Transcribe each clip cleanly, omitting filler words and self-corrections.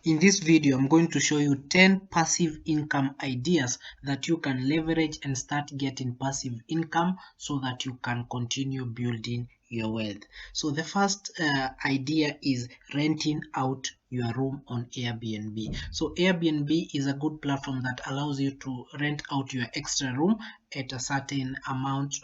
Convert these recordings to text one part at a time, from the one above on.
In this video, I'm going to show you 10 passive income ideas that you can leverage and start getting passive income so that you can continue building your wealth. So the first idea is renting out your room on Airbnb. So Airbnb is a good platform that allows you to rent out your extra room at a certain amount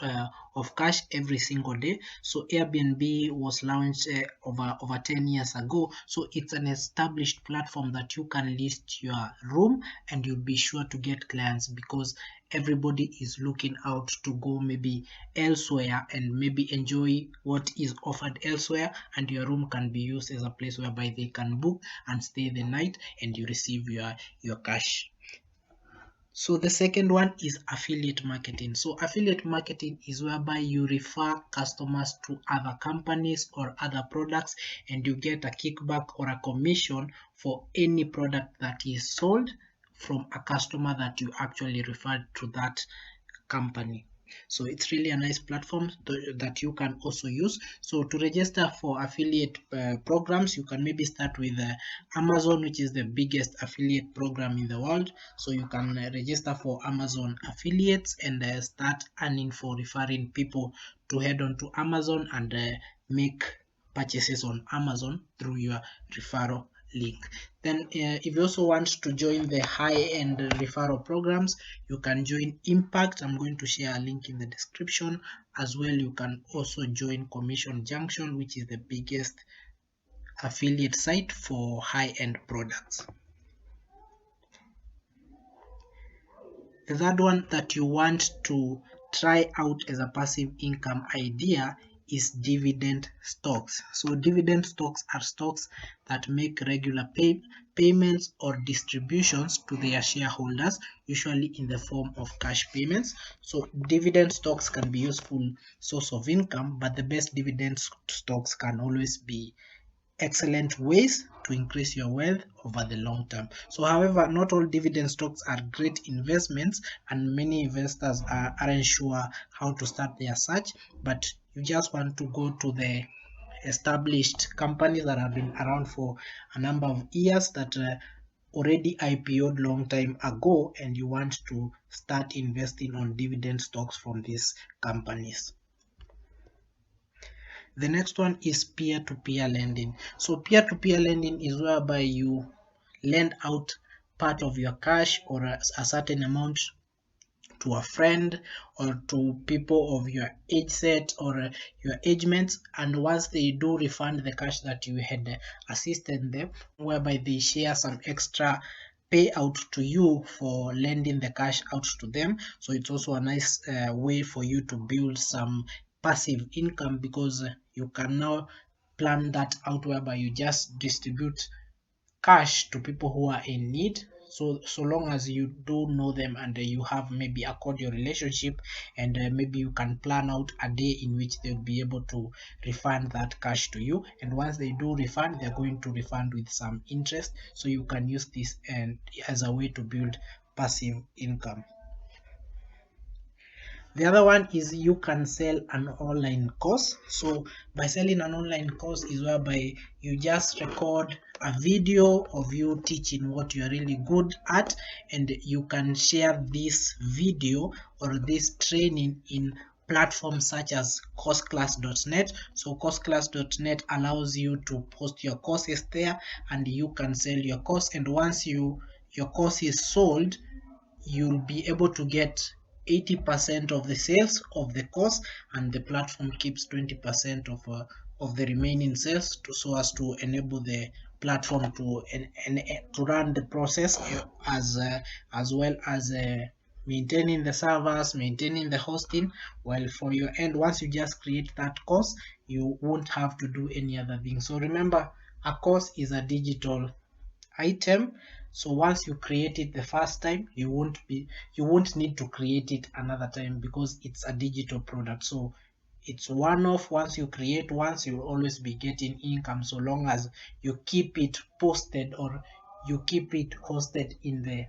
of cash every single day. So Airbnb was launched over 10 years ago. So it's an established platform that you can list your room and you'll be sure to get clients because everybody is looking out to go maybe elsewhere and maybe enjoy what is offered elsewhere, and your room can be used as a place whereby they can book and stay the night and you receive your cash. So the second one is affiliate marketing. So affiliate marketing is whereby you refer customers to other companies or other products and you get a kickback or a commission for any product that is sold from a customer that you actually referred to that company. So it's really a nice platform that you can also use. So to register for affiliate programs, you can maybe start with Amazon, which is the biggest affiliate program in the world. So you can register for Amazon affiliates and start earning for referring people to head on to Amazon and make purchases on Amazon through your referral link. Then if you also want to join the high-end referral programs, you can join Impact. I'm going to share a link in the description. As well, you can also join Commission Junction, which is the biggest affiliate site for high-end products. The third one that you want to try out as a passive income idea is dividend stocks. So dividend stocks are stocks that make regular payments or distributions to their shareholders, usually in the form of cash payments. So dividend stocks can be a useful source of income, but the best dividend stocks can always be excellent ways to increase your wealth over the long term. So however, not all dividend stocks are great investments and many investors aren't sure how to start their search, but you just want to go to the established companies that have been around for a number of years that already IPO'd long time ago, and you want to start investing on dividend stocks from these companies. The next one is peer-to-peer lending. So peer-to-peer lending is whereby you lend out part of your cash or a certain amount to a friend or to people of your age set or your age mates, and once they do refund the cash that you had assisted them, whereby they share some extra payout to you for lending the cash out to them. So it's also a nice way for you to build some passive income because you can now plan that out whereby you just distribute cash to people who are in need. So long as you do know them and you have maybe a cordial relationship, and maybe you can plan out a day in which they'll be able to refund that cash to you, and once they do refund, they're going to refund with some interest, so you can use this and as a way to build passive income. The other one is you can sell an online course. So by selling an online course is whereby you just record a video of you teaching what you're really good at, and you can share this video or this training in platforms such as courseclass.net. So courseclass.net allows you to post your courses there and you can sell your course, and once your course is sold, you'll be able to get 80% of the sales of the course, and the platform keeps 20% of the remaining sales so as to enable the platform to run the process as well as maintaining the servers, maintaining the hosting. While for your end, once you just create that course, you won't have to do any other thing. So remember, a course is a digital item, so once you create it the first time, you won't need to create it another time because it's a digital product. So it's one off. Once you create once, you'll always be getting income so long as you keep it posted or you keep it hosted in the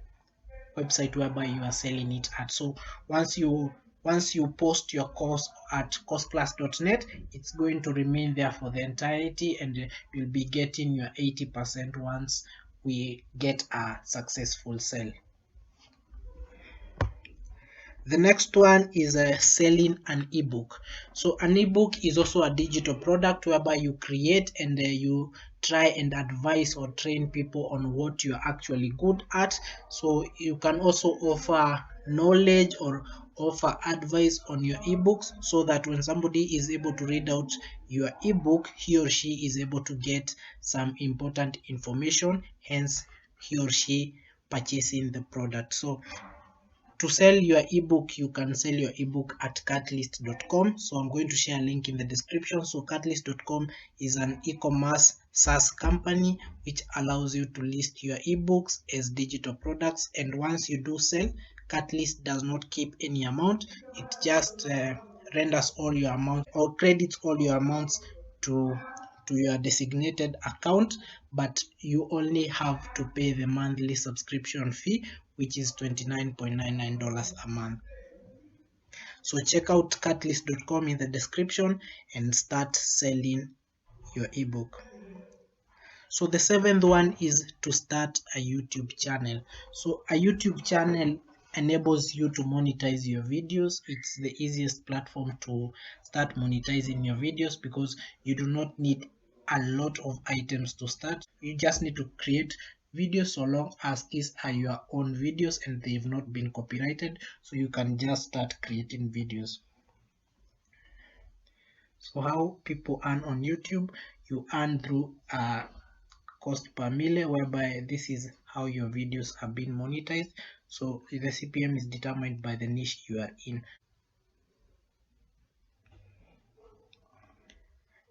website whereby you are selling it at. So once you post your course at courseclass.net, it's going to remain there for the entirety, and you'll be getting your 80% once we get a successful sale. The next one is selling an ebook. So an ebook is also a digital product whereby you create and you try and advise or train people on what you're actually good at. So you can also offer knowledge or offer advice on your ebooks, so that when somebody is able to read out your ebook, he or she is able to get some important information, hence he or she purchasing the product. So to sell your ebook, you can sell your ebook at catalyst.com. So I'm going to share a link in the description. So catalyst.com is an e-commerce SaaS company which allows you to list your ebooks as digital products, and once you do sell, Catalyst does not keep any amount. It just renders all your amount or credits all your amounts to your designated account, but you only have to pay the monthly subscription fee, which is $29.99 a month. So check out catalyst.com in the description and start selling your ebook. So the seventh one is to start a YouTube channel. So a YouTube channel enables you to monetize your videos. It's the easiest platform to start monetizing your videos because you do not need a lot of items to start. You just need to create videos so long as these are your own videos and they've not been copyrighted. So you can just start creating videos. So how people earn on YouTube? You earn through cost per mille, whereby this is how your videos are being monetized. So the CPM is determined by the niche you are in.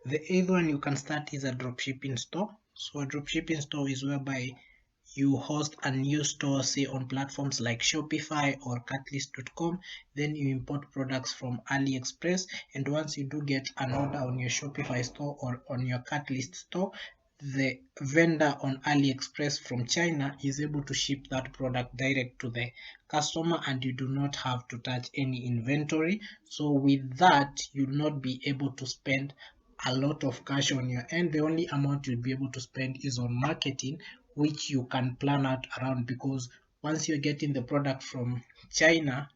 The eighth one you can start is a dropshipping store. So a dropshipping store is whereby you host a new store, say on platforms like Shopify or catalyst.com, then you import products from AliExpress, and once you do get an order on your Shopify store or on your Catalyst store, the vendor on AliExpress from China is able to ship that product direct to the customer, and you do not have to touch any inventory. So with that, you'll not be able to spend a lot of cash on your end. The only amount you'll be able to spend is on marketing, which you can plan out around, because once you're getting the product from China,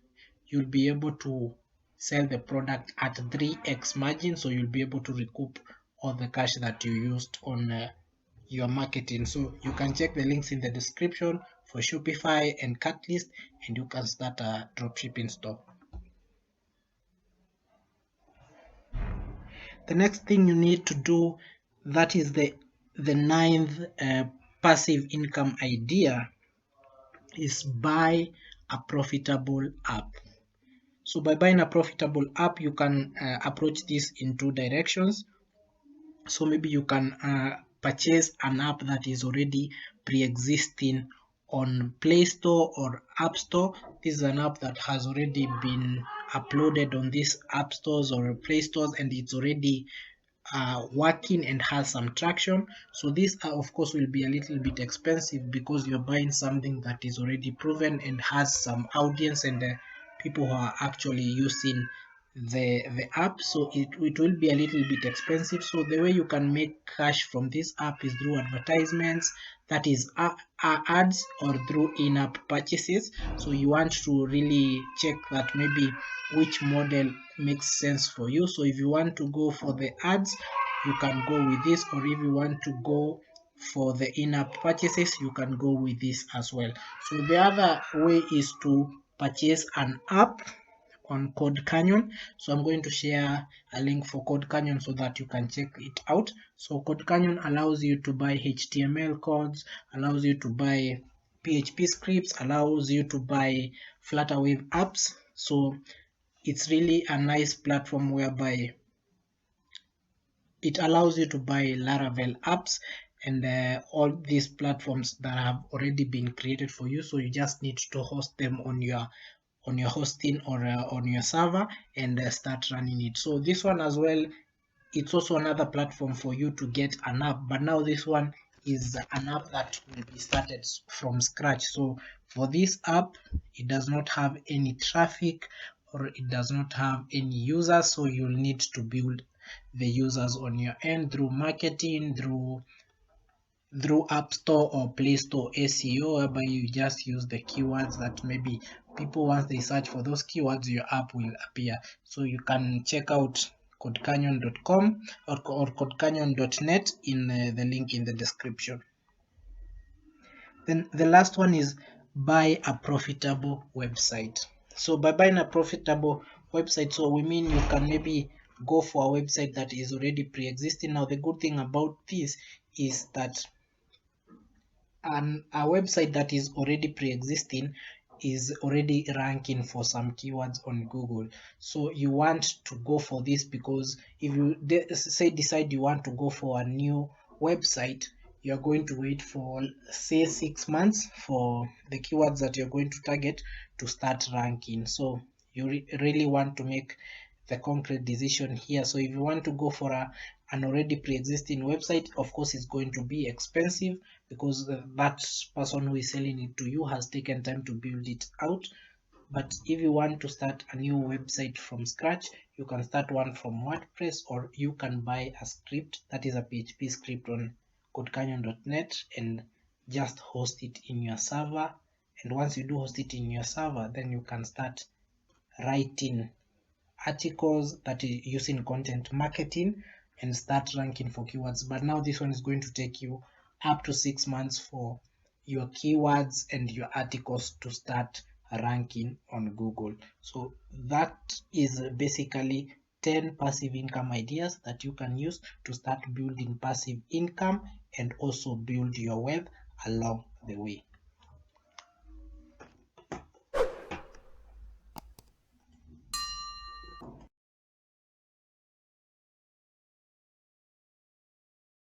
you'll be able to sell the product at 3x margin, so you'll be able to recoup all the cash that you used on your marketing. So you can check the links in the description for Shopify and Catalyst, and you can start a dropshipping store. The next thing you need to do, that is the ninth passive income idea, is buy a profitable app. So by buying a profitable app, you can approach this in two directions. So maybe you can purchase an app that is already pre-existing on Play Store or App Store. This is an app that has already been uploaded on these app stores or Play stores, and it's already working and has some traction. So this of course will be a little bit expensive because you're buying something that is already proven and has some audience and people who are actually using the app. So it will be a little bit expensive. So the way you can make cash from this app is through advertisements, that is ads, or through in-app purchases. So you want to really check that maybe which model makes sense for you. So if you want to go for the ads, you can go with this, or if you want to go for the in-app purchases, you can go with this as well. So the other way is to purchase an app on Code Canyon. So I'm going to share a link for Code Canyon so that you can check it out. So Code Canyon allows you to buy HTML codes, allows you to buy PHP scripts, allows you to buy Flutter Wave apps. So it's really a nice platform whereby it allows you to buy Laravel apps and all these platforms that have already been created for you. So you just need to host them on your hosting or on your server and start running it. So this one as well, it's also another platform for you to get an app, but now this one is an app that will be started from scratch. So for this app, it does not have any traffic or it does not have any users, so you'll need to build the users on your end through marketing, through through App Store or Play Store SEO, whereby you just use the keywords that maybe people, once they search for those keywords, your app will appear. So you can check out codecanyon.com or codecanyon.net in the link in the description. Then the last one is buy a profitable website. So by buying a profitable website, so we mean you can maybe go for a website that is already pre-existing. Now the good thing about this is that a website that is already pre-existing is already ranking for some keywords on Google. So you want to go for this, because if you decide you want to go for a new website, you're going to wait for, say, 6 months for the keywords that you're going to target to start ranking. So you really want to make the concrete decision here. So if you want to go for an already pre-existing website, of course it's going to be expensive, because that person who is selling it to you has taken time to build it out. But if you want to start a new website from scratch, you can start one from WordPress, or you can buy a script, that is a PHP script, on codecanyon.net and just host it in your server. And once you do host it in your server, then you can start writing articles that is using content marketing and start ranking for keywords. But now this one is going to take you up to 6 months for your keywords and your articles to start ranking on Google. So that is basically 10 passive income ideas that you can use to start building passive income and also build your wealth along the way.